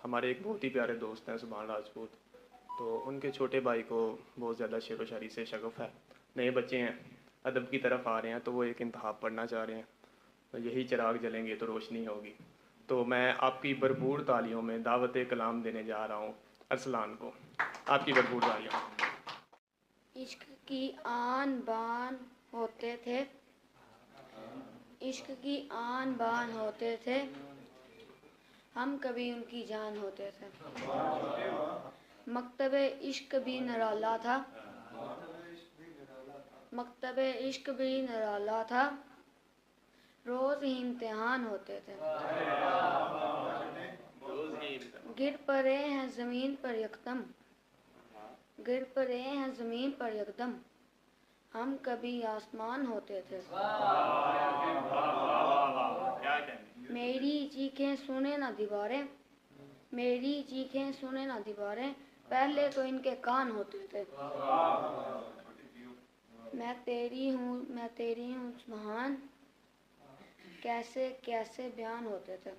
ہمارے ایک بہت ہی پیارے دوست ہیں سبحان راجپوت، تو ان کے چھوٹے بھائی کو بہت زیادہ شعر و شاعری سے شغف ہے. نئے بچے ہیں، ادب کی طرف آ رہے ہیں، تو وہ ایک انتخاب پڑھنا چاہ رہے ہیں. تو یہی چراغ جلیں گے تو روشنی ہوگی. تو میں آپ کی بھرپور تالیوں میں دعوت کلام دینے جا رہا ہوں ارسلان کو. آپ کی بھرپور تالیاں. عشق کی آن بان ہوتے تھے، عشق کی آن بان ہوتے تھے، ہم کبھی ان کی جان ہوتے تھے. مکتب عشق بھی نرالا تھا، مکتب عشق بھی نرالا تھا، روز ہی امتحان ہوتے تھے. گر پڑے ہیں زمین پر یکدم، گر پڑے ہیں زمین پر یکدم، ہم کبھی آسمان ہوتے تھے. میری چیخیں سنے نہ دیواریں، میری چیخیں سنے نہ دیواریں، پہلے تو ان کے کان ہوتے تھے. میں تیری ہوں سبحان، کیسے کیسے بیان ہوتے تھے.